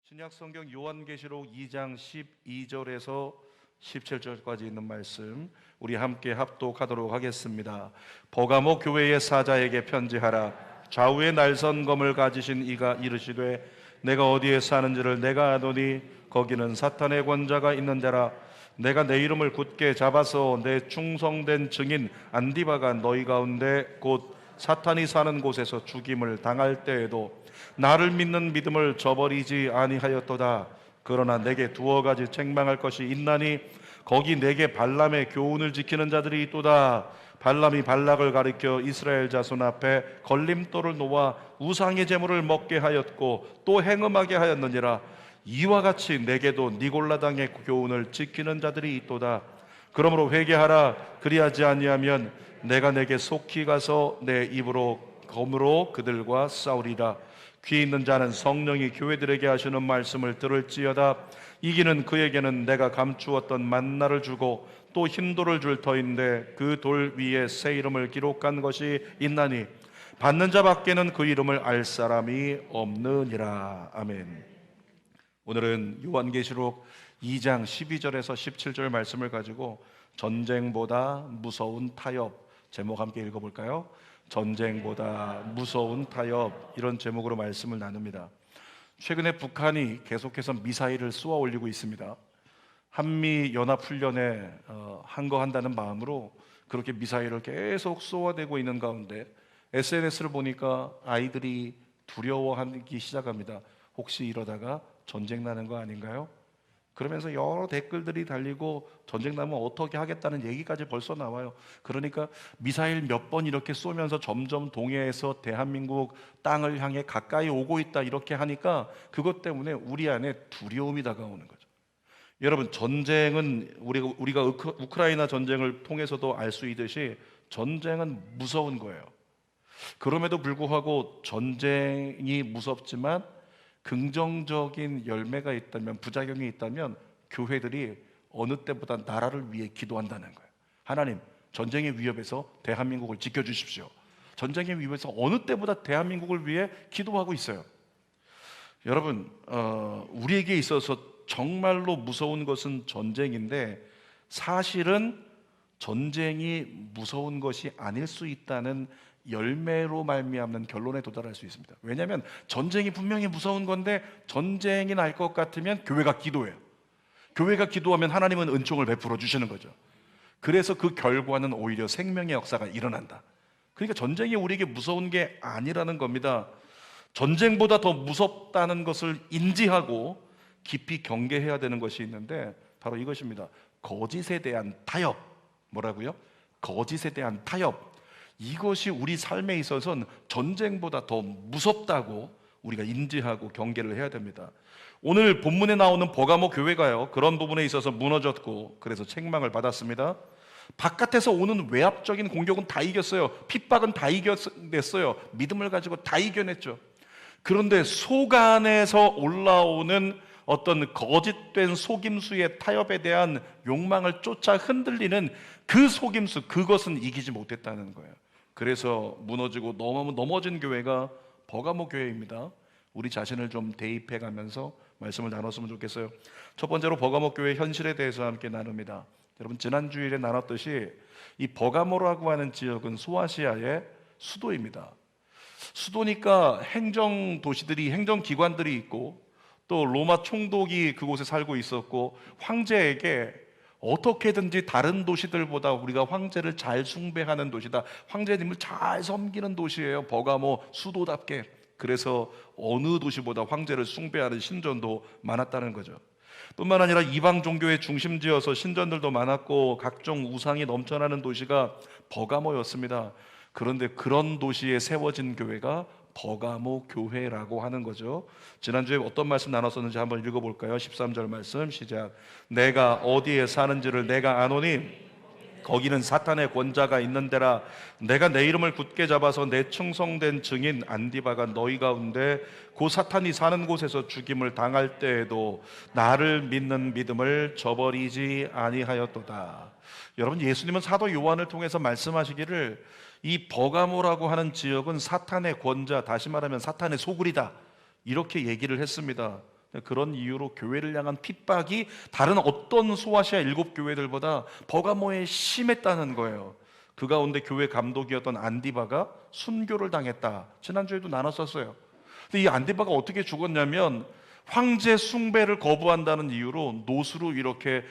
신약 성경 요한계시록 2장 12절에서 17절까지 있는 말씀 우리 함께 합독하도록 하겠습니다. 버가모 교회의 사자에게 편지하라. 좌우에 날선 검을 가지신 이가 이르시되 내가 어디에 사는지를 내가 아노니 거기는 사탄의 권자가 있는 데라. 내가 내 이름을 굳게 잡아서 내 충성된 증인 안디바가 너희 가운데 곧 사탄이 사는 곳에서 죽임을 당할 때에도 나를 믿는 믿음을 저버리지 아니하였도다. 그러나 내게 두어 가지 책망할 것이 있나니 거기 내게 발람의 교훈을 지키는 자들이 있도다. 발람이 발락을 가리켜 이스라엘 자손 앞에 걸림돌을 놓아 우상의 제물을 먹게 하였고 또 행음하게 하였느니라. 이와 같이 내게도 니골라당의 교훈을 지키는 자들이 있도다. 그러므로 회개하라. 그리하지 아니하면 내가 내게 속히 가서 내 입으로 검으로 그들과 싸우리라. 귀 있는 자는 성령이 교회들에게 하시는 말씀을 들을지어다. 이기는 그에게는 내가 감추었던 만나를 주고 또 흰돌을 줄 터인데 그 돌 위에 새 이름을 기록한 것이 있나니 받는 자밖에는 그 이름을 알 사람이 없느니라. 아멘. 오늘은 요한계시록 2장 12절에서 17절 말씀을 가지고 전쟁보다 무서운 타협, 제목 함께 읽어볼까요? 전쟁보다 무서운 타협, 이런 제목으로 말씀을 나눕니다. 최근에 북한이 계속해서 미사일을 쏘아 올리고 있습니다. 한미연합훈련에 항거한다는 마음으로 그렇게 미사일을 계속 쏘아대고 있는 가운데 SNS를 보니까 아이들이 두려워하기 시작합니다. 혹시 이러다가 전쟁 나는 거 아닌가요? 그러면서 여러 댓글들이 달리고 전쟁 나면 어떻게 하겠다는 얘기까지 벌써 나와요. 그러니까 미사일 몇 번 이렇게 쏘면서 점점 동해에서 대한민국 땅을 향해 가까이 오고 있다 이렇게 하니까 그것 때문에 우리 안에 두려움이 다가오는 거죠. 여러분, 전쟁은 우리가 우크라이나 전쟁을 통해서도 알 수 있듯이 전쟁은 무서운 거예요. 그럼에도 불구하고 전쟁이 무섭지만 긍정적인 열매가 있다면, 부작용이 있다면 교회들이 어느 때보다 나라를 위해 기도한다는 거예요. 하나님, 전쟁의 위협에서 대한민국을 지켜주십시오. 전쟁의 위협에서 어느 때보다 대한민국을 위해 기도하고 있어요. 여러분, 우리에게 있어서 정말로 무서운 것은 전쟁인데 사실은 전쟁이 무서운 것이 아닐 수 있다는 열매로 말미암는 결론에 도달할 수 있습니다. 왜냐하면 전쟁이 분명히 무서운 건데 전쟁이 날 것 같으면 교회가 기도해요. 교회가 기도하면 하나님은 은총을 베풀어 주시는 거죠. 그래서 그 결과는 오히려 생명의 역사가 일어난다. 그러니까 전쟁이 우리에게 무서운 게 아니라는 겁니다. 전쟁보다 더 무섭다는 것을 인지하고 깊이 경계해야 되는 것이 있는데 바로 이것입니다. 거짓에 대한 타협. 뭐라고요? 거짓에 대한 타협. 이것이 우리 삶에 있어서는 전쟁보다 더 무섭다고 우리가 인지하고 경계를 해야 됩니다. 오늘 본문에 나오는 버가모 교회가요, 그런 부분에 있어서 무너졌고 그래서 책망을 받았습니다. 바깥에서 오는 외압적인 공격은 다 이겼어요. 핍박은 다 이겨냈어요. 믿음을 가지고 다 이겨냈죠. 그런데 속 안에서 올라오는 어떤 거짓된 속임수의 타협에 대한 욕망을 쫓아 흔들리는 그 속임수, 그것은 이기지 못했다는 거예요. 그래서 무너지고 넘어진 교회가 버가모 교회입니다. 우리 자신을 좀 대입해 가면서 말씀을 나눴으면 좋겠어요. 첫 번째로 버가모 교회 현실에 대해서 함께 나눕니다. 여러분, 지난 주일에 나눴듯이 이 버가모라고 하는 지역은 소아시아의 수도입니다. 수도니까 행정기관들이 있고 또 로마 총독이 그곳에 살고 있었고 황제에게 어떻게든지 다른 도시들보다 우리가 황제를 잘 숭배하는 도시다, 황제님을 잘 섬기는 도시예요. 버가모 수도답게. 그래서 어느 도시보다 황제를 숭배하는 신전도 많았다는 거죠. 뿐만 아니라 이방 종교의 중심지여서 신전들도 많았고 각종 우상이 넘쳐나는 도시가 버가모였습니다. 그런데 그런 도시에 세워진 교회가 버가모 교회라고 하는 거죠. 지난주에 어떤 말씀 나눴었는지 한번 읽어볼까요? 13절 말씀 시작. 내가 어디에 사는지를 내가 아노니 거기는 사탄의 권자가 있는 데라. 내가 내 이름을 굳게 잡아서 내 충성된 증인 안디바가 너희 가운데 그 사탄이 사는 곳에서 죽임을 당할 때에도 나를 믿는 믿음을 저버리지 아니하였도다. 여러분, 예수님은 사도 요한을 통해서 말씀하시기를 이 버가모라고 하는 지역은 사탄의 권자, 다시 말하면 사탄의 소굴이다, 이렇게 얘기를 했습니다. 그런 이유로 교회를 향한 핍박이 다른 어떤 소아시아 7교회들보다 버가모에 심했다는 거예요. 그 가운데 교회 감독이었던 안디바가 순교를 당했다. 지난주에도 나눴었어요. 근데 이 안디바가 어떻게 죽었냐면 황제 숭배를 거부한다는 이유로 노수로 이렇게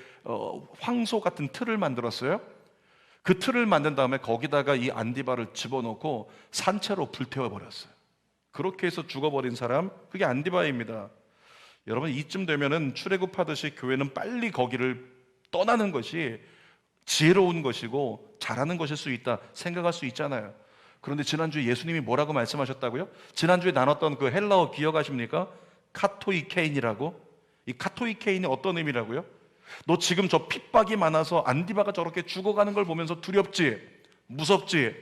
황소 같은 틀을 만들었어요. 그 틀을 만든 다음에 거기다가 이 안디바를 집어넣고 산채로 불태워버렸어요. 그렇게 해서 죽어버린 사람, 그게 안디바입니다. 여러분, 이쯤 되면은 출애굽하듯이 교회는 빨리 거기를 떠나는 것이 지혜로운 것이고 잘하는 것일 수 있다 생각할 수 있잖아요. 그런데 지난주에 예수님이 뭐라고 말씀하셨다고요? 지난주에 나눴던 그 헬라어 기억하십니까? 카토이케인이라고. 이 카토이케인이 어떤 의미라고요? 너 지금 저 핍박이 많아서 안디바가 저렇게 죽어가는 걸 보면서 두렵지? 무섭지?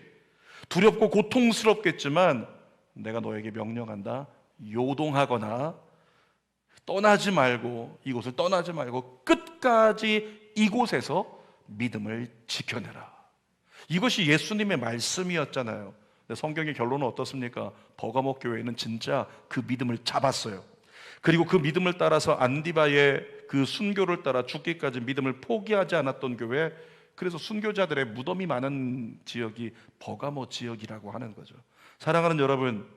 두렵고 고통스럽겠지만 내가 너에게 명령한다. 요동하거나 떠나지 말고, 이곳을 떠나지 말고 끝까지 이곳에서 믿음을 지켜내라. 이것이 예수님의 말씀이었잖아요. 근데 성경의 결론은 어떻습니까? 버가모 교회는 진짜 그 믿음을 잡았어요. 그리고 그 믿음을 따라서 안디바의 그 순교를 따라 죽기까지 믿음을 포기하지 않았던 교회, 그래서 순교자들의 무덤이 많은 지역이 버가모 지역이라고 하는 거죠. 사랑하는 여러분,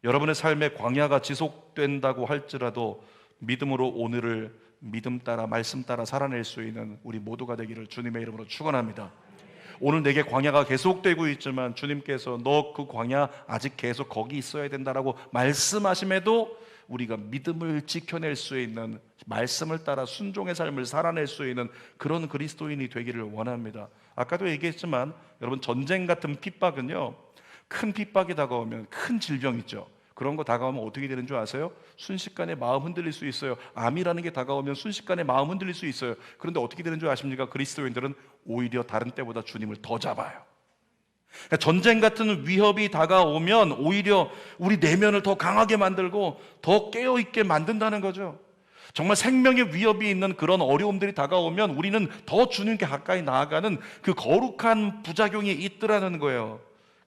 여러분의 삶의 광야가 지속된다고 할지라도 믿음으로 오늘을 믿음 따라 말씀 따라 살아낼 수 있는 우리 모두가 되기를 주님의 이름으로 축원합니다. 오늘 내게 광야가 계속되고 있지만 주님께서 너 그 광야 아직 계속 거기 있어야 된다라고 말씀하심에도 우리가 믿음을 지켜낼 수 있는, 말씀을 따라 순종의 삶을 살아낼 수 있는 그런 그리스도인이 되기를 원합니다. 아까도 얘기했지만 여러분, 전쟁 같은 핍박은요, 큰 핍박이 다가오면, 큰 질병 있죠, 그런 거 다가오면 어떻게 되는 줄 아세요? 순식간에 마음 흔들릴 수 있어요. 암이라는 게 다가오면 순식간에 마음 흔들릴 수 있어요. 그런데 어떻게 되는 줄 아십니까? 그리스도인들은 오히려 다른 때보다 주님을 더 잡아요. 그러니까 전쟁 같은 위협이 다가오면 오히려 우리 내면을 더 강하게 만들고 더 깨어있게 만든다는 거죠. 정말 생명의 위협이 있는 그런 어려움들이 다가오면 우리는 더 주님께 가까이 나아가는 그 거룩한 부작용이 있더라는 거예요.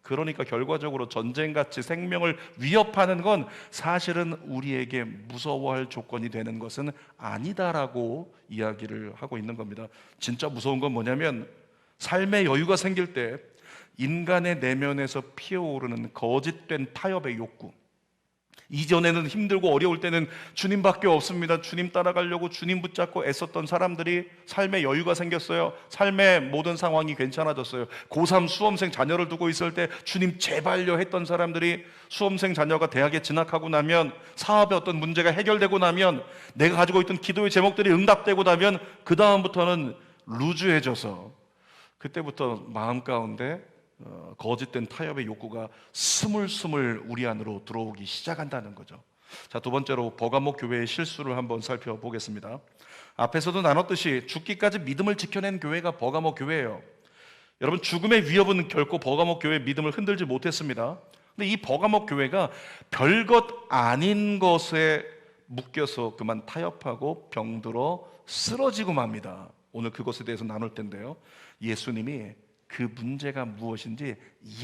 그러니까 결과적으로 전쟁같이 생명을 위협하는 건 사실은 우리에게 무서워할 조건이 되는 것은 아니다라고 이야기를 하고 있는 겁니다. 진짜 무서운 건 뭐냐면 삶의 여유가 생길 때 인간의 내면에서 피어오르는 거짓된 타협의 욕구. 이전에는 힘들고 어려울 때는 주님밖에 없습니다. 주님 따라가려고 주님 붙잡고 애썼던 사람들이 삶의 여유가 생겼어요. 삶의 모든 상황이 괜찮아졌어요. 고3 수험생 자녀를 두고 있을 때 주님 제발요 했던 사람들이 수험생 자녀가 대학에 진학하고 나면, 사업에 어떤 문제가 해결되고 나면, 내가 가지고 있던 기도의 제목들이 응답되고 나면 그 다음부터는 루즈해져서 그때부터 마음 가운데 거짓된 타협의 욕구가 스물스물 우리 안으로 들어오기 시작한다는 거죠. 자, 두 번째로 버가모 교회의 실수를 한번 살펴보겠습니다. 앞에서도 나눴듯이 죽기까지 믿음을 지켜낸 교회가 버가모 교회예요. 여러분, 죽음의 위협은 결코 버가모 교회의 믿음을 흔들지 못했습니다. 근데 이 버가모 교회가 별것 아닌 것에 묶여서 그만 타협하고 병들어 쓰러지고 맙니다. 오늘 그것에 대해서 나눌 텐데요, 예수님이 그 문제가 무엇인지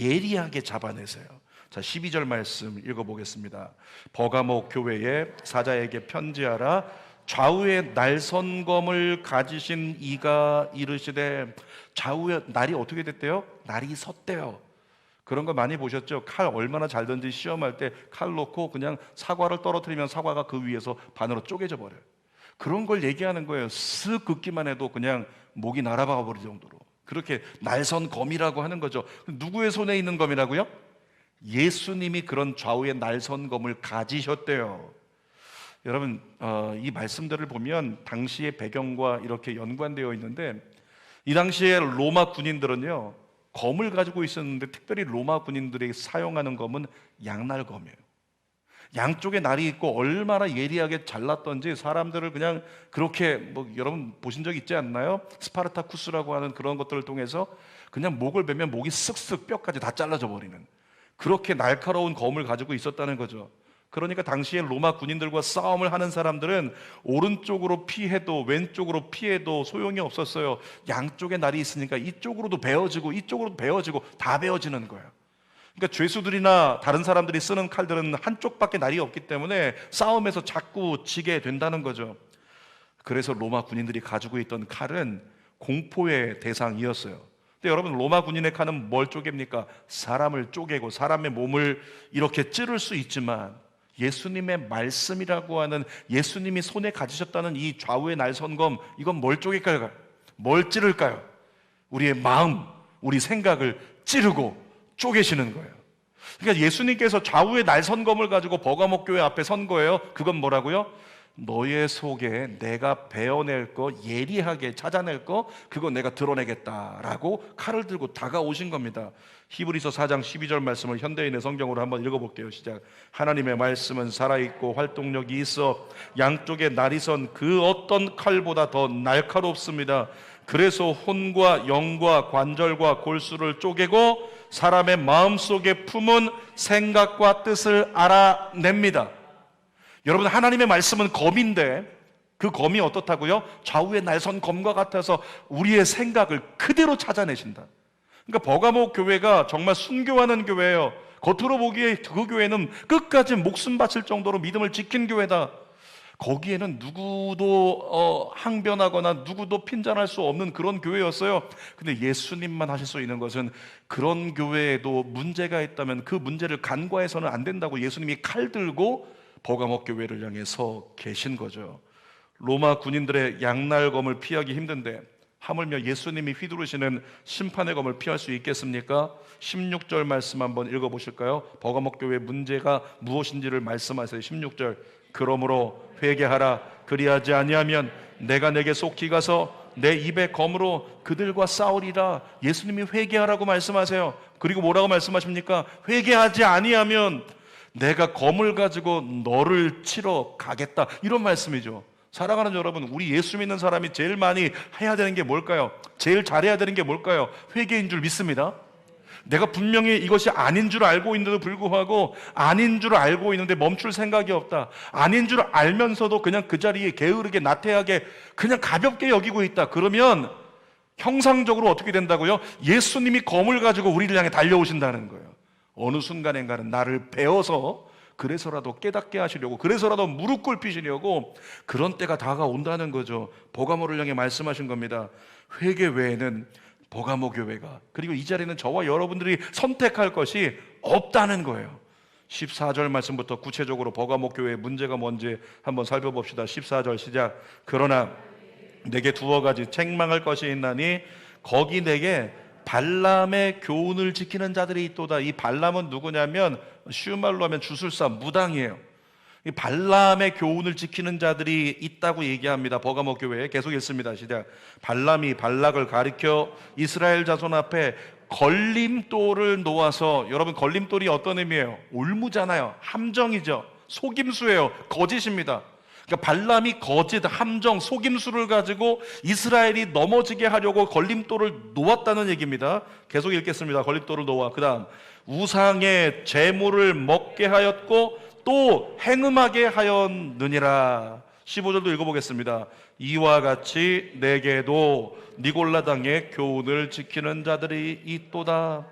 예리하게 잡아내세요. 자, 12절 말씀 읽어보겠습니다. 버가모 교회의 사자에게 편지하라. 좌우에 날선검을 가지신 이가 이르시되, 좌우에 날이 어떻게 됐대요? 날이 섰대요. 그런 거 많이 보셨죠? 칼 얼마나 잘 던지 시험할 때 칼 놓고 그냥 사과를 떨어뜨리면 사과가 그 위에서 반으로 쪼개져 버려요. 그런 걸 얘기하는 거예요. 쓱 긋기만 해도 그냥 목이 날아가 버릴 정도로. 그렇게 날선 검이라고 하는 거죠. 누구의 손에 있는 검이라고요? 예수님이 그런 좌우의 날선 검을 가지셨대요. 여러분, 이 말씀들을 보면 당시의 배경과 이렇게 연관되어 있는데, 이 당시에 로마 군인들은요, 검을 가지고 있었는데 특별히 로마 군인들이 사용하는 검은 양날검이에요. 양쪽에 날이 있고 얼마나 예리하게 잘랐던지 사람들을 그냥 그렇게, 여러분 보신 적 있지 않나요? 스파르타쿠스라고 하는 그런 것들을 통해서 그냥 목을 베면 목이 쓱쓱 뼈까지 다 잘라져 버리는, 그렇게 날카로운 검을 가지고 있었다는 거죠. 그러니까 당시에 로마 군인들과 싸움을 하는 사람들은 오른쪽으로 피해도 왼쪽으로 피해도 소용이 없었어요. 양쪽에 날이 있으니까 이쪽으로도 베어지고 이쪽으로도 베어지고 다 베어지는 거예요. 그러니까 죄수들이나 다른 사람들이 쓰는 칼들은 한쪽밖에 날이 없기 때문에 싸움에서 자꾸 지게 된다는 거죠. 그래서 로마 군인들이 가지고 있던 칼은 공포의 대상이었어요. 근데 여러분, 로마 군인의 칼은 뭘 쪼갭니까? 사람을 쪼개고 사람의 몸을 이렇게 찌를 수 있지만, 예수님의 말씀이라고 하는, 예수님이 손에 가지셨다는 이 좌우의 날선검, 이건 뭘 쪼갤까요? 뭘 찌를까요? 우리의 마음, 우리 생각을 찌르고 쪼개시는 거예요. 그러니까 예수님께서 좌우의 날선검을 가지고 버가목 교회 앞에 선 거예요. 그건 뭐라고요? 너의 속에 내가 베어낼 거, 예리하게 찾아낼 거, 그거 내가 드러내겠다라고 칼을 들고 다가오신 겁니다. 히브리서 4장 12절 말씀을 현대인의 성경으로 한번 읽어볼게요. 시작. 하나님의 말씀은 살아있고 활동력이 있어 양쪽에 날이 선 그 어떤 칼보다 더 날카롭습니다. 그래서 혼과 영과 관절과 골수를 쪼개고 사람의 마음속에 품은 생각과 뜻을 알아냅니다. 여러분, 하나님의 말씀은 검인데 그 검이 어떻다고요? 좌우의 날선 검과 같아서 우리의 생각을 그대로 찾아내신다. 그러니까 버가목 교회가 정말 순교하는 교회예요. 겉으로 보기에 그 교회는 끝까지 목숨 바칠 정도로 믿음을 지킨 교회다. 거기에는 누구도 항변하거나 누구도 핀잔할 수 없는 그런 교회였어요. 근데 예수님만 하실 수 있는 것은, 그런 교회에도 문제가 있다면 그 문제를 간과해서는 안 된다고 예수님이 칼 들고 버가목 교회를 향해 서 계신 거죠. 로마 군인들의 양날검을 피하기 힘든데 하물며 예수님이 휘두르시는 심판의 검을 피할 수 있겠습니까? 16절 말씀 한번 읽어보실까요? 버가목 교회의 문제가 무엇인지를 말씀하세요. 16절. 그러므로 회개하라. 그리하지 아니하면 내가 내게 속히 가서 내 입의 검으로 그들과 싸우리라. 예수님이 회개하라고 말씀하세요. 그리고 뭐라고 말씀하십니까? 회개하지 아니하면 내가 검을 가지고 너를 치러 가겠다, 이런 말씀이죠. 사랑하는 여러분, 우리 예수 믿는 사람이 제일 많이 해야 되는 게 뭘까요? 제일 잘해야 되는 게 뭘까요? 회개인 줄 믿습니다. 내가 분명히 이것이 아닌 줄 알고 있는데도 불구하고, 아닌 줄 알고 있는데 멈출 생각이 없다, 아닌 줄 알면서도 그냥 그 자리에 게으르게 나태하게 그냥 가볍게 여기고 있다, 그러면 형상적으로 어떻게 된다고요? 예수님이 검을 가지고 우리를 향해 달려오신다는 거예요. 어느 순간인가는 나를 베어서 그래서라도 깨닫게 하시려고, 그래서라도 무릎 꿇히시려고 그런 때가 다가온다는 거죠. 버가모를 향해 말씀하신 겁니다. 회개 외에는 버가모 교회가, 그리고 이 자리는 저와 여러분들이 선택할 것이 없다는 거예요. 14절 말씀부터 구체적으로 버가모 교회의 문제가 뭔지 한번 살펴봅시다. 14절 시작. 그러나 내게 두어 가지 책망할 것이 있나니 거기 내게 발람의 교훈을 지키는 자들이 있도다. 이 발람은 누구냐면, 쉬운 말로 하면 주술사, 무당이에요. 이 발람의 교훈을 지키는 자들이 있다고 얘기합니다. 버가모 교회에 계속 읽습니다. 시작. 발람이 발락을 가리켜 이스라엘 자손 앞에 걸림돌을 놓아서, 여러분 걸림돌이 어떤 의미예요? 올무잖아요. 함정이죠. 속임수예요. 거짓입니다. 그러니까 발람이 거짓, 함정, 속임수를 가지고 이스라엘이 넘어지게 하려고 걸림돌을 놓았다는 얘기입니다. 계속 읽겠습니다. 걸림돌을 놓아. 그 다음, 우상의 제물을 먹게 하였고 또 행음하게 하였느니라. 15절도 읽어보겠습니다. 이와 같이 내게도 니골라당의 교훈을 지키는 자들이 있도다.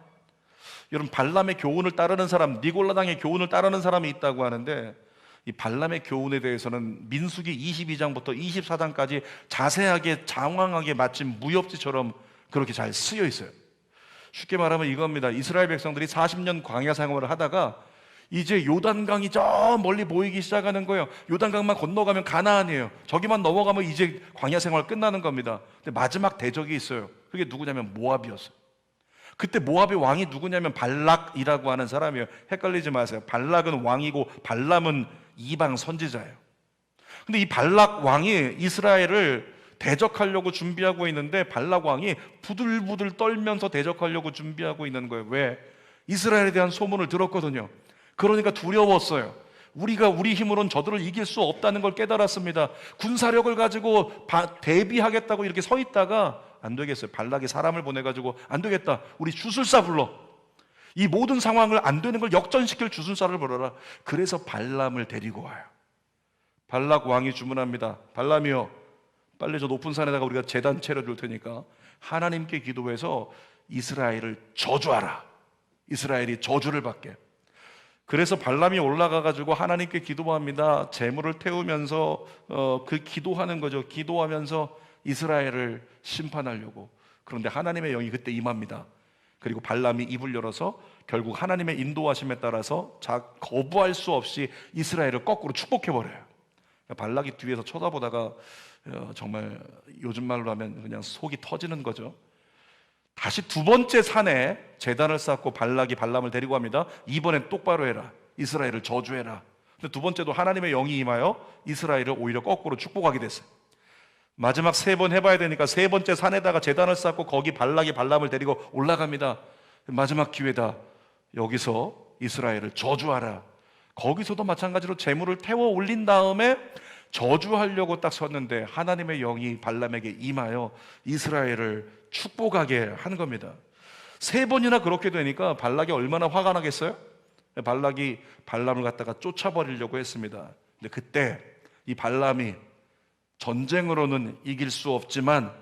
여러분, 발람의 교훈을 따르는 사람, 니골라당의 교훈을 따르는 사람이 있다고 하는데, 이 발람의 교훈에 대해서는 민수기 22장부터 24장까지 자세하게 장황하게 마침 무협지처럼 그렇게 잘 쓰여 있어요. 쉽게 말하면 이겁니다. 이스라엘 백성들이 40년 광야 생활을 하다가 이제 요단강이 저 멀리 보이기 시작하는 거예요. 요단강만 건너가면 가나안이에요. 저기만 넘어가면 이제 광야 생활 끝나는 겁니다. 근데 마지막 대적이 있어요. 그게 누구냐면 모압이었어요. 그때 모압의 왕이 누구냐면 발락이라고 하는 사람이에요. 헷갈리지 마세요. 발락은 왕이고 발람은 이방 선지자예요. 근데 이 발락 왕이 이스라엘을 대적하려고 준비하고 있는데, 발락 왕이 부들부들 떨면서 대적하려고 준비하고 있는 거예요. 왜? 이스라엘에 대한 소문을 들었거든요. 그러니까 두려웠어요. 우리가 우리 힘으로는 저들을 이길 수 없다는 걸 깨달았습니다. 군사력을 가지고 대비하겠다고 이렇게 서 있다가 안 되겠어요. 발락이 사람을 보내가지고 안 되겠다, 우리 주술사 불러. 이 모든 상황을 안 되는 걸 역전시킬 주술사를 불러라. 그래서 발람을 데리고 와요. 발락 왕이 주문합니다. 발람이여, 빨리 저 높은 산에다가 우리가 제단 차려줄 테니까 하나님께 기도해서 이스라엘을 저주하라. 이스라엘이 저주를 받게. 그래서 발람이 올라가가지고 하나님께 기도합니다. 재물을 태우면서 그 기도하는 거죠. 기도하면서 이스라엘을 심판하려고. 그런데 하나님의 영이 그때 임합니다. 그리고 발람이 입을 열어서 결국 하나님의 인도하심에 따라서 거부할 수 없이 이스라엘을 거꾸로 축복해버려요. 발락이 뒤에서 쳐다보다가 정말 요즘 말로 하면 그냥 속이 터지는 거죠. 다시 두 번째 산에 제단을 쌓고 발락이 발람을 데리고 갑니다. 이번엔 똑바로 해라. 이스라엘을 저주해라. 근데 두 번째도 하나님의 영이 임하여 이스라엘을 오히려 거꾸로 축복하게 됐어요. 마지막 세 번 해봐야 되니까 세 번째 산에다가 제단을 쌓고 거기 발락이 발람을 데리고 올라갑니다. 마지막 기회다. 여기서 이스라엘을 저주하라. 거기서도 마찬가지로 재물을 태워 올린 다음에 저주하려고 딱 섰는데 하나님의 영이 발람에게 임하여 이스라엘을 축복하게 한 겁니다. 세 번이나 그렇게 되니까 발락이 얼마나 화가 나겠어요? 발락이 발람을 갖다가 쫓아버리려고 했습니다. 근데 그때 이 발람이 전쟁으로는 이길 수 없지만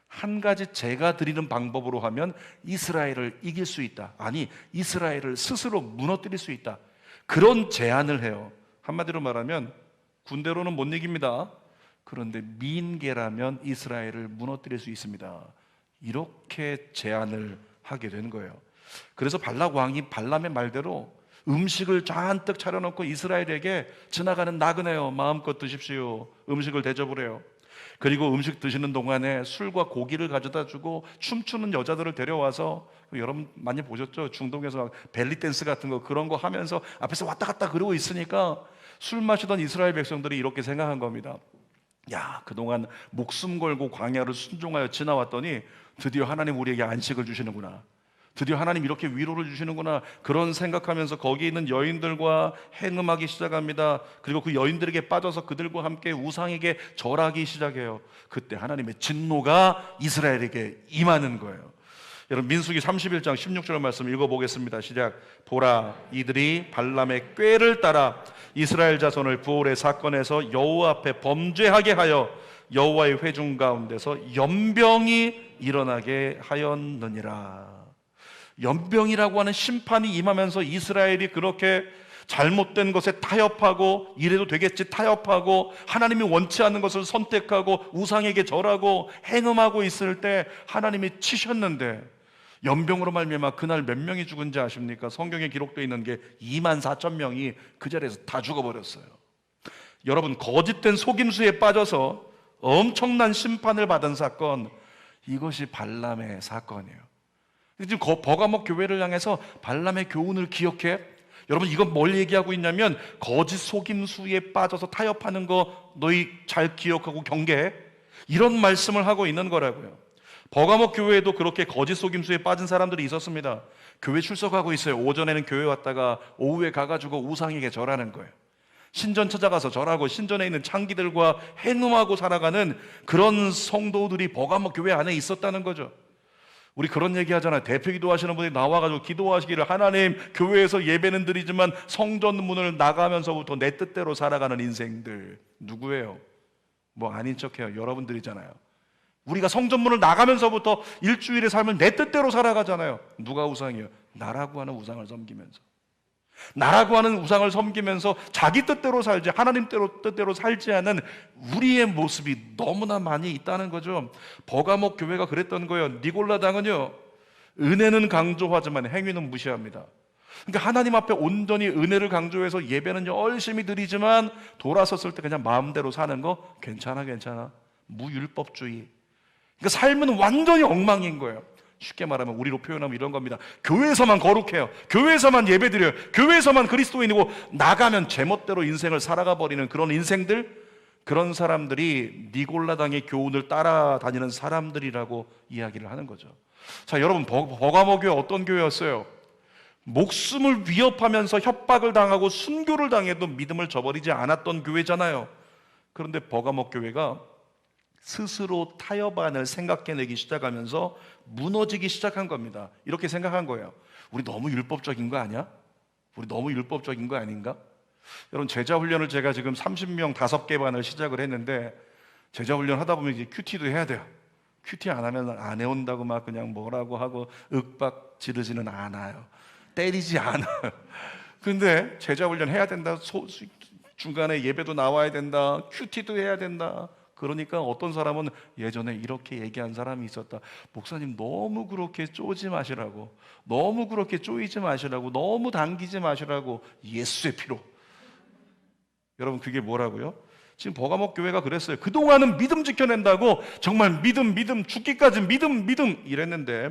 한 가지 제가 드리는 방법으로 하면 이스라엘을 이길 수 있다. 아니, 이스라엘을 스스로 무너뜨릴 수 있다. 그런 제안을 해요. 한마디로 말하면 군대로는 못 이깁니다. 그런데 미인계라면 이스라엘을 무너뜨릴 수 있습니다. 이렇게 제안을 하게 된 거예요. 그래서 발락 왕이 발람의 말대로 음식을 잔뜩 차려놓고 이스라엘에게 지나가는 나그네요, 마음껏 드십시오. 음식을 대접을 해요. 그리고 음식 드시는 동안에 술과 고기를 가져다 주고 춤추는 여자들을 데려와서, 여러분 많이 보셨죠? 중동에서 벨리 댄스 같은 거, 그런 거 하면서 앞에서 왔다 갔다 그러고 있으니까 술 마시던 이스라엘 백성들이 이렇게 생각한 겁니다. 야, 그동안 목숨 걸고 광야를 순종하여 지나왔더니 드디어 하나님 우리에게 안식을 주시는구나. 드디어 하나님 이렇게 위로를 주시는구나. 그런 생각하면서 거기 있는 여인들과 행음하기 시작합니다. 그리고 그 여인들에게 빠져서 그들과 함께 우상에게 절하기 시작해요. 그때 하나님의 진노가 이스라엘에게 임하는 거예요. 여러분, 민수기 31장 16절 말씀 읽어보겠습니다. 시작. 보라, 이들이 발람의 꾀를 따라 이스라엘 자손을 부올의 사건에서 여호와 앞에 범죄하게 하여 여호와의 회중 가운데서 연병이 일어나게 하였느니라. 연병이라고 하는 심판이 임하면서 이스라엘이 그렇게 잘못된 것에 타협하고, 이래도 되겠지 타협하고, 하나님이 원치 않는 것을 선택하고 우상에게 절하고 행음하고 있을 때 하나님이 치셨는데, 연병으로 말미암아 그날 몇 명이 죽은지 아십니까? 성경에 기록되어 있는 게 24,000명이 그 자리에서 다 죽어버렸어요. 여러분, 거짓된 속임수에 빠져서 엄청난 심판을 받은 사건, 이것이 발람의 사건이에요. 지금 버가목 교회를 향해서 발람의 교훈을 기억해. 여러분, 이건 뭘 얘기하고 있냐면 거짓 속임수에 빠져서 타협하는 거 너희 잘 기억하고 경계해. 이런 말씀을 하고 있는 거라고요. 버가목 교회에도 그렇게 거짓 속임수에 빠진 사람들이 있었습니다. 교회 출석하고 있어요. 오전에는 교회 왔다가 오후에 가가지고 우상에게 절하는 거예요. 신전 찾아가서 절하고 신전에 있는 창기들과 행음하고 살아가는 그런 성도들이 버가목 교회 안에 있었다는 거죠. 우리 그런 얘기 하잖아요. 대표 기도하시는 분이 나와가지고 기도하시기를, 하나님, 교회에서 예배는 드리지만 성전 문을 나가면서부터 내 뜻대로 살아가는 인생들. 누구예요? 뭐 아닌 척해요. 여러분들이잖아요. 우리가 성전 문을 나가면서부터 일주일의 삶을 내 뜻대로 살아가잖아요. 누가 우상이에요? 나라고 하는 우상을 섬기면서. 나라고 하는 우상을 섬기면서 자기 뜻대로 살지, 하나님 뜻대로 살지 않는 우리의 모습이 너무나 많이 있다는 거죠. 버가목 교회가 그랬던 거예요. 니골라당은요, 은혜는 강조하지만 행위는 무시합니다. 그러니까 하나님 앞에 온전히 은혜를 강조해서 예배는 열심히 드리지만 돌아섰을 때 그냥 마음대로 사는 거 괜찮아. 무율법주의. 그러니까 삶은 완전히 엉망인 거예요. 쉽게 말하면, 우리로 표현하면 이런 겁니다. 교회에서만 거룩해요. 교회에서만 예배드려요. 교회에서만 그리스도인이고 나가면 제멋대로 인생을 살아가 버리는 그런 인생들, 그런 사람들이 니골라당의 교훈을 따라다니는 사람들이라고 이야기를 하는 거죠. 자, 여러분, 버가모 교회 어떤 교회였어요? 목숨을 위협하면서 협박을 당하고 순교를 당해도 믿음을 저버리지 않았던 교회잖아요. 그런데 버가모 교회가 스스로 타협안을 생각해내기 시작하면서 무너지기 시작한 겁니다. 이렇게 생각한 거예요. 우리 너무 율법적인 거 아니야? 우리 너무 율법적인 거 아닌가? 여러분, 제자훈련을 제가 지금 30명 5개 반을 시작을 했는데, 제자훈련 하다 보면 이제 큐티도 해야 돼요. 큐티 안 하면 안 해온다고 막 그냥 뭐라고 하고 윽박 지르지는 않아요. 때리지 않아요. 근데 제자 훈련 해야 된다. 중간에 예배도 나와야 된다. 큐티도 해야 된다. 그러니까 어떤 사람은 예전에 이렇게 얘기한 사람이 있었다. 목사님 너무 그렇게 쪼지 마시라고, 너무 그렇게 쪼이지 마시라고, 너무 당기지 마시라고. 예수의 피로. 여러분 그게 뭐라고요? 지금 버가목 교회가 그랬어요. 그동안은 믿음 지켜낸다고 정말 믿음 죽기까지 믿음 이랬는데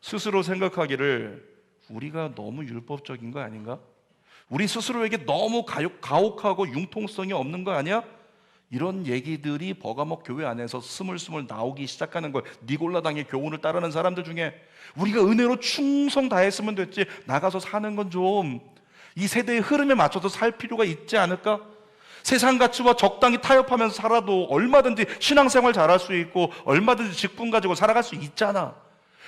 스스로 생각하기를 우리가 너무 율법적인 거 아닌가? 우리 스스로에게 너무 가혹하고 융통성이 없는 거 아니야? 이런 얘기들이 버가목 교회 안에서 스물스물 나오기 시작하는 거예요. 니골라당의 교훈을 따르는 사람들 중에 우리가 은혜로 충성 다했으면 됐지, 나가서 사는 건 좀 이 세대의 흐름에 맞춰서 살 필요가 있지 않을까? 세상 가치와 적당히 타협하면서 살아도 얼마든지 신앙생활 잘할 수 있고 얼마든지 직분 가지고 살아갈 수 있잖아.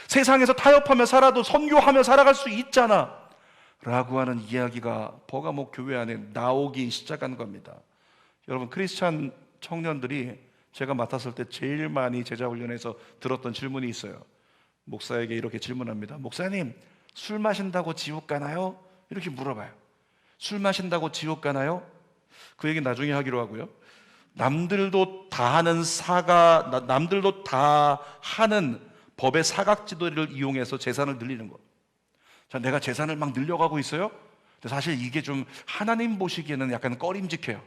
세상에서 타협하며 살아도 선교하며 살아갈 수 있잖아 라고 하는 이야기가 버가목 교회 안에 나오기 시작한 겁니다. 여러분 크리스찬 청년들이 제가 맡았을 때 제일 많이 제자훈련에서 들었던 질문이 있어요. 목사에게 이렇게 질문합니다. 목사님, 술 마신다고 지옥 가나요? 이렇게 물어봐요. 술 마신다고 지옥 가나요? 그 얘기 나중에 하기로 하고요. 남들도 다 하는 법의 사각지대를 이용해서 재산을 늘리는 것. 자, 내가 재산을 막 늘려가고 있어요? 근데 사실 이게 좀 하나님 보시기에는 약간 꺼림직해요.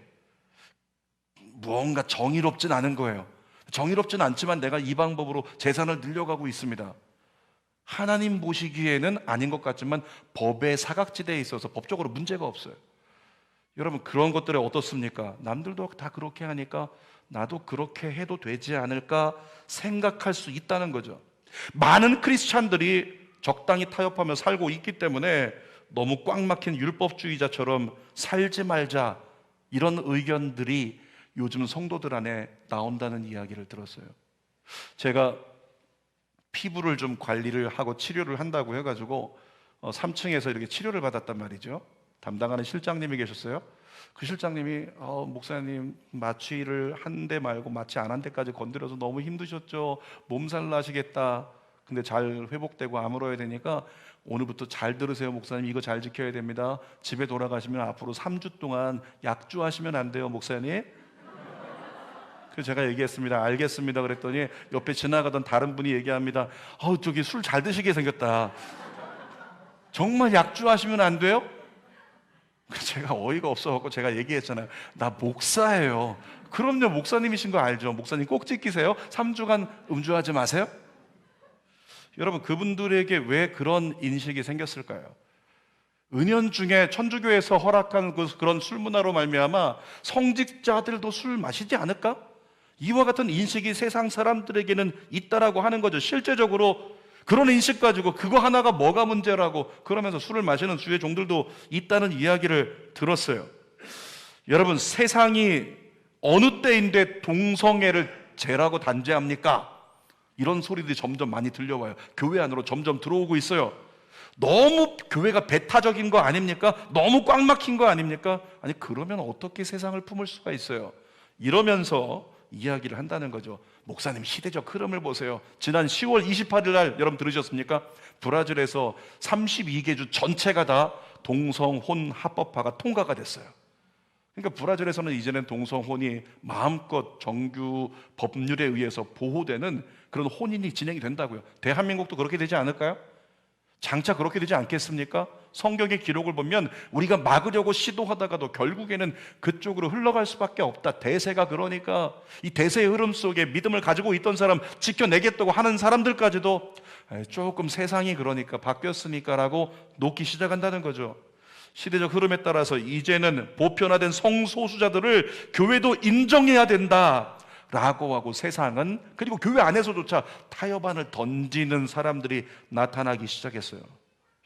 무언가 정의롭진 않은 거예요. 정의롭진 않지만 내가 이 방법으로 재산을 늘려가고 있습니다. 하나님 보시기에는 아닌 것 같지만 법의 사각지대에 있어서 법적으로 문제가 없어요. 여러분 그런 것들이 어떻습니까? 남들도 다 그렇게 하니까 나도 그렇게 해도 되지 않을까 생각할 수 있다는 거죠. 많은 크리스찬들이 적당히 타협하며 살고 있기 때문에 너무 꽉 막힌 율법주의자처럼 살지 말자, 이런 의견들이 요즘 성도들 안에 나온다는 이야기를 들었어요. 제가 피부를 좀 관리를 하고 치료를 한다고 해가지고 3층에서 이렇게 치료를 받았단 말이죠. 담당하는 실장님이 계셨어요. 그 실장님이 목사님 마취를 한 대 말고 마취 안 한 대까지 건드려서 너무 힘드셨죠. 몸살 나시겠다. 근데 잘 회복되고 아물어야 되니까 오늘부터 잘 들으세요 목사님, 이거 잘 지켜야 됩니다. 집에 돌아가시면 앞으로 3주 동안 약주하시면 안 돼요 목사님. 그래서 제가 얘기했습니다. 알겠습니다 그랬더니 옆에 지나가던 다른 분이 얘기합니다. 저기 술 잘 드시게 생겼다. 정말 약주하시면 안 돼요? 제가 어이가 없어갖고 제가 얘기했잖아요. 나 목사예요. 그럼요, 목사님이신 거 알죠? 목사님 꼭 지키세요. 3주간 음주하지 마세요. 여러분 그분들에게 왜 그런 인식이 생겼을까요? 은연중에 천주교에서 허락한 그런 술 문화로 말미암아 성직자들도 술 마시지 않을까? 이와 같은 인식이 세상 사람들에게는 있다라고 하는 거죠. 실제적으로 그런 인식 가지고 그거 하나가 뭐가 문제라고 그러면서 술을 마시는 주의 종들도 있다는 이야기를 들었어요. 여러분 세상이 어느 때인데 동성애를 죄라고 단죄합니까? 이런 소리들이 점점 많이 들려와요. 교회 안으로 점점 들어오고 있어요. 너무 교회가 배타적인 거 아닙니까? 너무 꽉 막힌 거 아닙니까? 아니 그러면 어떻게 세상을 품을 수가 있어요? 이러면서 이야기를 한다는 거죠. 목사님 시대적 흐름을 보세요. 지난 10월 28일 날 여러분 들으셨습니까? 브라질에서 32개 주 전체가 다 동성혼 합법화가 통과가 됐어요. 그러니까 브라질에서는 이제는 동성혼이 마음껏 정규 법률에 의해서 보호되는 그런 혼인이 진행이 된다고요. 대한민국도 그렇게 되지 않을까요? 장차 그렇게 되지 않겠습니까? 성경의 기록을 보면 우리가 막으려고 시도하다가도 결국에는 그쪽으로 흘러갈 수밖에 없다. 대세가 그러니까 이 대세의 흐름 속에 믿음을 가지고 있던 사람, 지켜내겠다고 하는 사람들까지도 조금 세상이 그러니까 바뀌었으니까 라고 놓기 시작한다는 거죠. 시대적 흐름에 따라서 이제는 보편화된 성소수자들을 교회도 인정해야 된다 라고 하고 세상은, 그리고 교회 안에서조차 타협안을 던지는 사람들이 나타나기 시작했어요.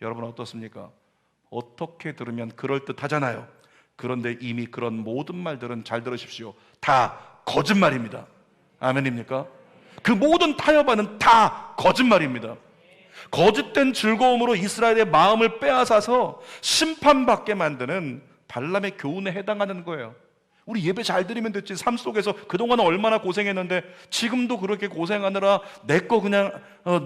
여러분 어떻습니까? 어떻게 들으면 그럴듯하잖아요. 그런데 이미 그런 모든 말들은 잘 들으십시오. 다 거짓말입니다. 아멘입니까? 그 모든 타협안은 다 거짓말입니다. 거짓된 즐거움으로 이스라엘의 마음을 빼앗아서 심판받게 만드는 발람의 교훈에 해당하는 거예요. 우리 예배 잘 드리면 됐지. 삶 속에서 그동안은 얼마나 고생했는데 지금도 그렇게 고생하느라 내 거 그냥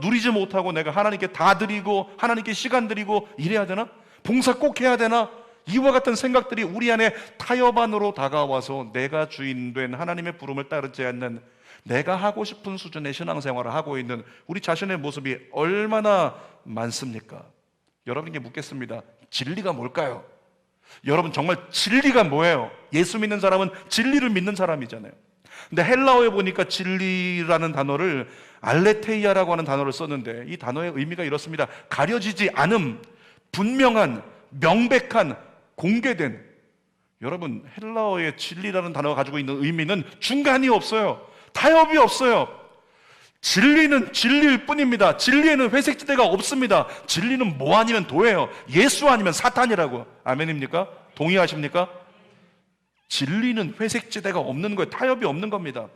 누리지 못하고 내가 하나님께 다 드리고 하나님께 시간 드리고 이래야 되나? 봉사 꼭 해야 되나? 이와 같은 생각들이 우리 안에 타협 안으로 다가와서 내가 주인된 하나님의 부름을 따르지 않는, 내가 하고 싶은 수준의 신앙생활을 하고 있는 우리 자신의 모습이 얼마나 많습니까? 여러분께 묻겠습니다. 진리가 뭘까요? 여러분, 정말 진리가 뭐예요? 예수 믿는 사람은 진리를 믿는 사람이잖아요. 근데 헬라어에 보니까 진리라는 단어를 알레테이아라고 하는 단어를 썼는데, 이 단어의 의미가 이렇습니다. 가려지지 않음, 분명한, 명백한, 공개된. 여러분, 헬라어의 진리라는 단어가 가지고 있는 의미는 중간이 없어요. 타협이 없어요. 진리는 진리일 뿐입니다. 진리에는 회색지대가 없습니다. 진리는 뭐 아니면 도예요. 예수 아니면 사탄이라고. 아멘입니까? 동의하십니까? 진리는 회색지대가 없는 거예요. 타협이 없는 겁니다.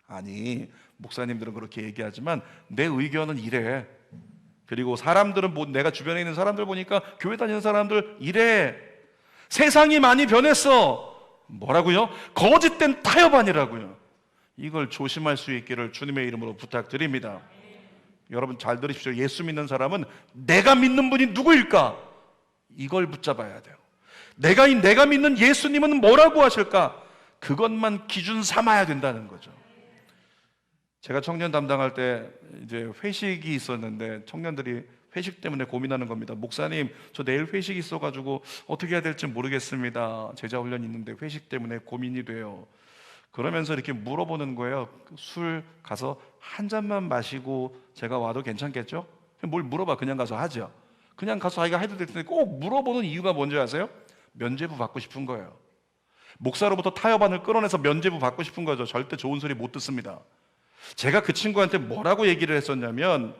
아니, 목사님들은 그렇게 얘기하지만 내 의견은 이래. 그리고 사람들은 내가 주변에 있는 사람들 보니까 교회 다니는 사람들 이래. 세상이 많이 변했어. 뭐라고요? 거짓된 타협 아니라고요. 이걸 조심할 수 있기를 주님의 이름으로 부탁드립니다. 여러분 잘 들으십시오. 예수 믿는 사람은 내가 믿는 분이 누구일까? 이걸 붙잡아야 돼요. 내가 믿는 예수님은 뭐라고 하실까? 그것만 기준 삼아야 된다는 거죠. 제가 청년 담당할 때 이제 회식이 있었는데 청년들이 회식 때문에 고민하는 겁니다. 목사님, 저 내일 회식이 있어가지고 어떻게 해야 될지 모르겠습니다. 제자훈련이 있는데 회식 때문에 고민이 돼요. 그러면서 이렇게 물어보는 거예요. 술 가서 한 잔만 마시고 제가 와도 괜찮겠죠? 뭘 물어봐. 그냥 가서 하죠. 그냥 가서 자기가 해도 될 텐데 꼭 물어보는 이유가 뭔지 아세요? 면죄부 받고 싶은 거예요. 목사로부터 타협안을 끌어내서 면죄부 받고 싶은 거죠. 절대 좋은 소리 못 듣습니다. 제가 그 친구한테 뭐라고 얘기를 했었냐면,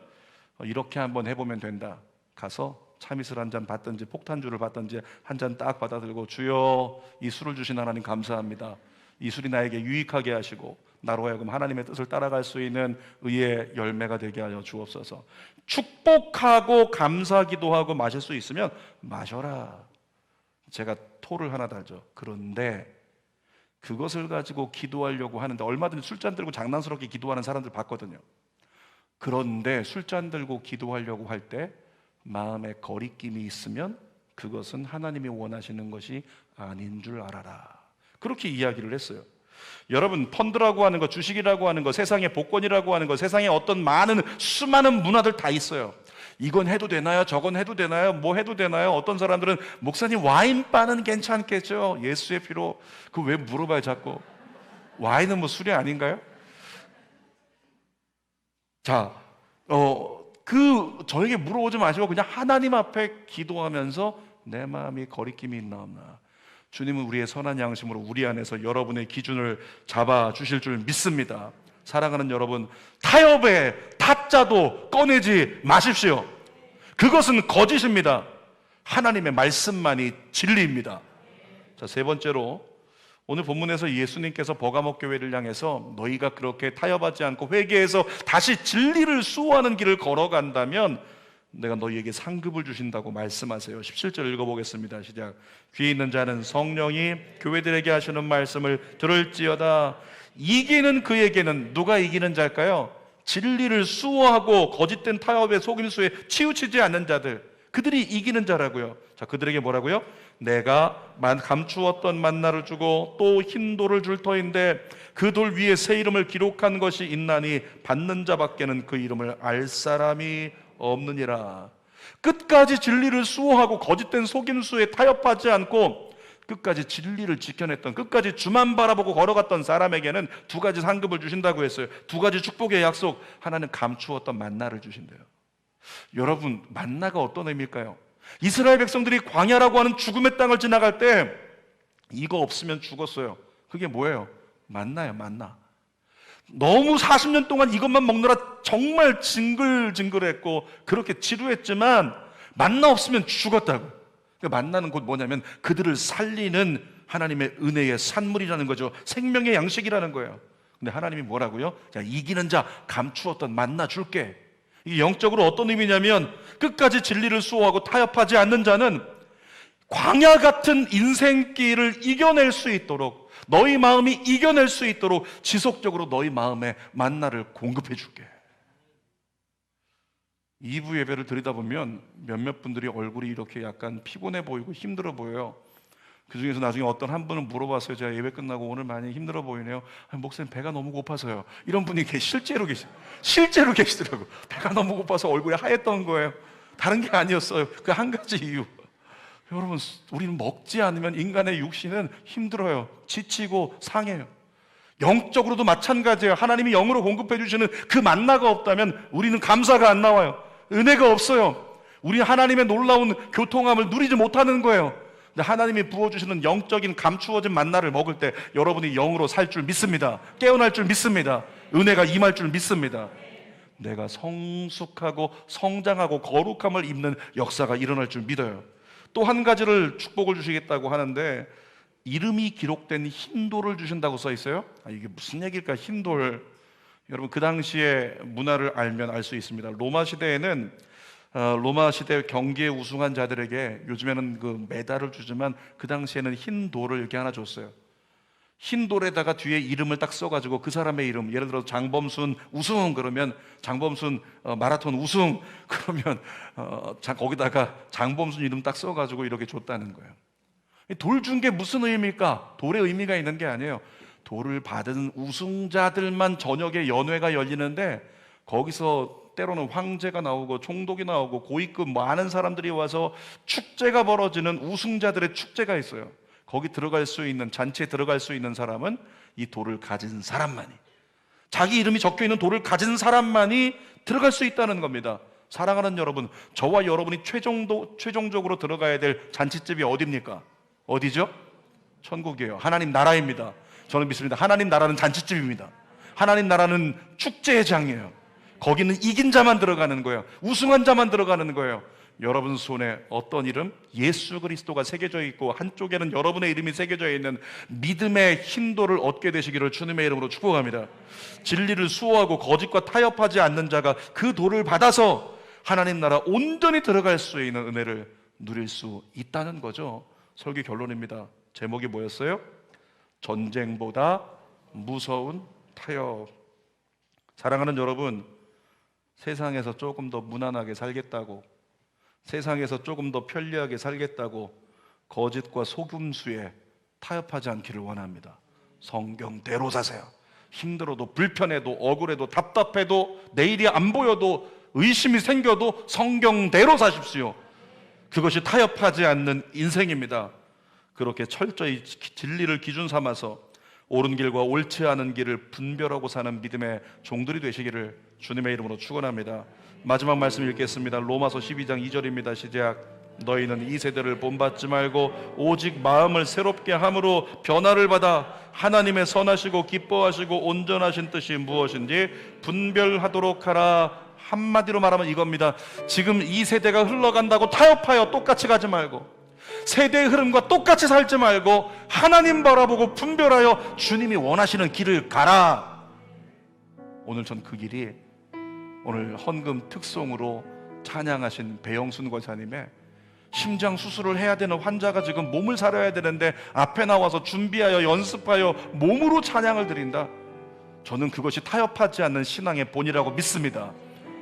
이렇게 한번 해보면 된다. 가서 참이슬 한 잔 받든지 폭탄주를 받든지 한 잔 딱 받아들고, 주여, 이 술을 주신 하나님 감사합니다. 이 술이 나에게 유익하게 하시고 나로 하여금 하나님의 뜻을 따라갈 수 있는 의의 열매가 되게 하여 주옵소서. 축복하고 감사 기도하고 마실 수 있으면 마셔라. 제가 토를 하나 달죠. 그런데 그것을 가지고 기도하려고 하는데, 얼마든지 술잔 들고 장난스럽게 기도하는 사람들 봤거든요. 그런데 술잔 들고 기도하려고 할 때 마음에 거리낌이 있으면 그것은 하나님이 원하시는 것이 아닌 줄 알아라. 그렇게 이야기를 했어요. 여러분, 펀드라고 하는 거, 주식이라고 하는 거, 세상의 복권이라고 하는 거, 세상에 어떤 수많은 문화들 다 있어요. 이건 해도 되나요? 저건 해도 되나요? 뭐 해도 되나요? 어떤 사람들은 목사님 와인바는 괜찮겠죠? 예수의 피로. 그거 왜 물어봐요 자꾸? 와인은 뭐 술이 아닌가요? 자, 저에게 물어보지 마시고 그냥 하나님 앞에 기도하면서 내 마음이 거리낌이 있나 없나. 주님은 우리의 선한 양심으로 우리 안에서 여러분의 기준을 잡아주실 줄 믿습니다. 사랑하는 여러분, 타협의 타짜도 꺼내지 마십시오. 그것은 거짓입니다. 하나님의 말씀만이 진리입니다. 자, 세 번째로, 오늘 본문에서 예수님께서 버가모 교회를 향해서 너희가 그렇게 타협하지 않고 회개해서 다시 진리를 수호하는 길을 걸어간다면 내가 너희에게 상급을 주신다고 말씀하세요. 17절 읽어보겠습니다. 시작. 귀에 있는 자는 성령이 교회들에게 하시는 말씀을 들을지어다. 이기는 그에게는, 누가 이기는 자일까요? 진리를 수호하고 거짓된 타협의 속임수에 치우치지 않는 자들, 그들이 이기는 자라고요. 자, 그들에게 뭐라고요? 내가 감추었던 만나를 주고 또 흰 돌을 줄 터인데 그 돌 위에 새 이름을 기록한 것이 있나니 받는 자밖에는 그 이름을 알 사람이 없느니라. 끝까지 진리를 수호하고 거짓된 속임수에 타협하지 않고 끝까지 진리를 지켜냈던, 끝까지 주만 바라보고 걸어갔던 사람에게는 두 가지 상급을 주신다고 했어요. 두 가지 축복의 약속. 하나는 감추었던 만나를 주신대요. 여러분, 만나가 어떤 의미일까요? 이스라엘 백성들이 광야라고 하는 죽음의 땅을 지나갈 때 이거 없으면 죽었어요. 그게 뭐예요? 만나요, 만나. 너무 40년 동안 이것만 먹느라 정말 징글징글했고 그렇게 지루했지만 만나 없으면 죽었다고. 만나는 곧 뭐냐면 그들을 살리는 하나님의 은혜의 산물이라는 거죠. 생명의 양식이라는 거예요. 근데 하나님이 뭐라고요? 자, 이기는 자 감추었던 만나 줄게. 이게 영적으로 어떤 의미냐면 끝까지 진리를 수호하고 타협하지 않는 자는 광야 같은 인생길을 이겨낼 수 있도록, 너희 마음이 이겨낼 수 있도록 지속적으로 너희 마음에 만나를 공급해 줄게. 2부 예배를 드리다 보면 몇몇 분들이 얼굴이 이렇게 약간 피곤해 보이고 힘들어 보여요. 그 중에서 나중에 어떤 한 분은 물어봤어요. 제가 예배 끝나고 오늘 많이 힘들어 보이네요. 목사님 배가 너무 고파서요. 이런 분이 실제로 계시더라고요. 배가 너무 고파서 얼굴이 하였던 거예요. 다른 게 아니었어요. 그 한 가지 이유. 여러분, 우리는 먹지 않으면 인간의 육신은 힘들어요. 지치고 상해요. 영적으로도 마찬가지예요. 하나님이 영으로 공급해 주시는 그 만나가 없다면 우리는 감사가 안 나와요. 은혜가 없어요. 우리는 하나님의 놀라운 교통함을 누리지 못하는 거예요. 근데 하나님이 부어주시는 영적인 감추어진 만나를 먹을 때 여러분이 영으로 살 줄 믿습니다. 깨어날 줄 믿습니다. 은혜가 임할 줄 믿습니다. 내가 성숙하고 성장하고 거룩함을 입는 역사가 일어날 줄 믿어요. 또 한 가지를 축복을 주시겠다고 하는데, 이름이 기록된 흰돌을 주신다고 써 있어요. 이게 무슨 얘기일까? 흰돌. 여러분, 그 당시의 문화를 알면 알 수 있습니다. 로마 시대에는 로마 시대 경기에 우승한 자들에게 요즘에는 그 메달을 주지만 그 당시에는 흰 돌을 이렇게 하나 줬어요. 흰 돌에다가 뒤에 이름을 딱 써가지고 그 사람의 이름, 예를 들어 장범순 우승 그러면 장범순 마라톤 우승 그러면 거기다가 장범순 이름 딱 써가지고 이렇게 줬다는 거예요. 돌 준 게 무슨 의미일까? 돌의 의미가 있는 게 아니에요. 돌을 받은 우승자들만 저녁에 연회가 열리는데 거기서 때로는 황제가 나오고 총독이 나오고 고위급 많은 사람들이 와서 축제가 벌어지는 우승자들의 축제가 있어요. 거기 들어갈 수 있는, 잔치에 들어갈 수 있는 사람은 이 돌을 가진 사람만이, 자기 이름이 적혀있는 돌을 가진 사람만이 들어갈 수 있다는 겁니다. 사랑하는 여러분, 저와 여러분이 최종적으로 들어가야 될 잔치집이 어디입니까? 어디죠? 천국이에요. 하나님 나라입니다. 저는 믿습니다. 하나님 나라는 잔치집입니다. 하나님 나라는 축제장이에요. 거기는 이긴 자만 들어가는 거예요. 우승한 자만 들어가는 거예요. 여러분 손에 어떤 이름? 예수 그리스도가 새겨져 있고 한쪽에는 여러분의 이름이 새겨져 있는 믿음의 흰돌을 얻게 되시기를 주님의 이름으로 축복합니다. 진리를 수호하고 거짓과 타협하지 않는 자가 그 돌을 받아서 하나님 나라 온전히 들어갈 수 있는 은혜를 누릴 수 있다는 거죠. 설교 결론입니다. 제목이 뭐였어요? 전쟁보다 무서운 타협. 사랑하는 여러분, 세상에서 조금 더 무난하게 살겠다고, 세상에서 조금 더 편리하게 살겠다고 거짓과 속임수에 타협하지 않기를 원합니다. 성경대로 사세요. 힘들어도 불편해도 억울해도 답답해도 내일이 안 보여도 의심이 생겨도 성경대로 사십시오. 그것이 타협하지 않는 인생입니다. 그렇게 철저히 진리를 기준 삼아서 옳은 길과 옳지 않은 길을 분별하고 사는 믿음의 종들이 되시기를 주님의 이름으로 축원합니다. 마지막 말씀 읽겠습니다. 로마서 12장 2절입니다. 시작. 너희는 이 세대를 본받지 말고 오직 마음을 새롭게 함으로 변화를 받아 하나님의 선하시고 기뻐하시고 온전하신 뜻이 무엇인지 분별하도록 하라. 한마디로 말하면 이겁니다. 지금 이 세대가 흘러간다고 타협하여 똑같이 가지 말고, 세대의 흐름과 똑같이 살지 말고 하나님 바라보고 분별하여 주님이 원하시는 길을 가라. 오늘 전 그 길이 오늘 헌금 특송으로 찬양하신 배영순 권사님의 심장 수술을 해야 되는 환자가 지금 몸을 사려야 되는데 앞에 나와서 준비하여 연습하여 몸으로 찬양을 드린다. 저는 그것이 타협하지 않는 신앙의 본이라고 믿습니다.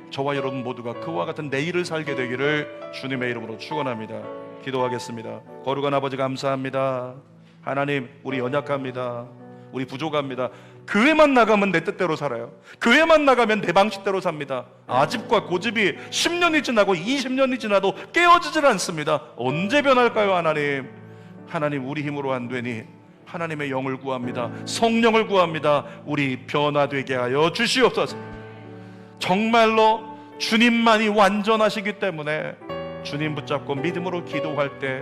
저와 여러분 모두가 그와 같은 내일을 살게 되기를 주님의 이름으로 축원합니다. 기도하겠습니다. 거룩한 아버지 감사합니다. 하나님, 우리 연약합니다. 우리 부족합니다. 교회만 나가면 내 뜻대로 살아요. 교회만 나가면 내 방식대로 삽니다. 아집과 고집이 10년이 지나고 20년이 지나도 깨어지질 않습니다. 언제 변할까요? 하나님, 하나님 우리 힘으로 안 되니 하나님의 영을 구합니다. 성령을 구합니다. 우리 변화되게 하여 주시옵소서. 정말로 주님만이 완전하시기 때문에 주님 붙잡고 믿음으로 기도할 때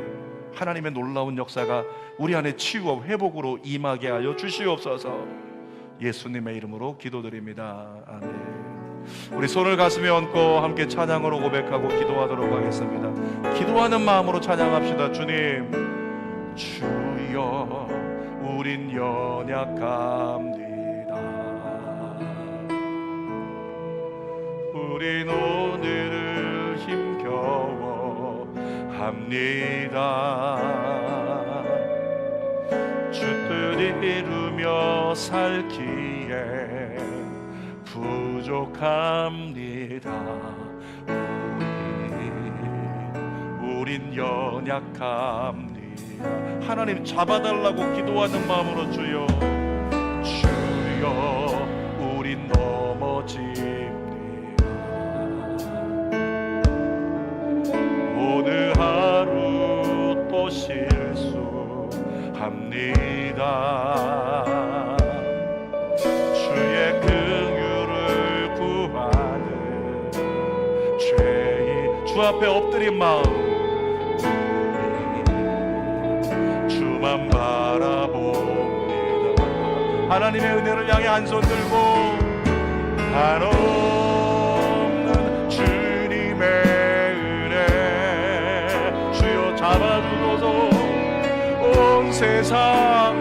하나님의 놀라운 역사가 우리 안에 치유와 회복으로 임하게 하여 주시옵소서. 예수님의 이름으로 기도드립니다. 아멘. 우리 손을 가슴에 얹고 함께 찬양으로 고백하고 기도하도록 하겠습니다. 기도하는 마음으로 찬양합시다. 주님, 주여 우린 연약합니다. 우린 오늘을 힘겨워 합니다. 주 뜻 이루며 살기에 부족합니다. 우린 연약합니다. 하나님 잡아달라고 기도하는 마음으로 주여, 주여 우린 넘어집니다. 오늘 하루 또 실수합니다. 주의 긍휼을 구하는 죄인 주 앞에 엎드린 마음, 주만 바라봅니다. 하나님의 은혜를 향해 한 손 들고 한없는 주님의 은혜 주여 잡아주소서. 온 세상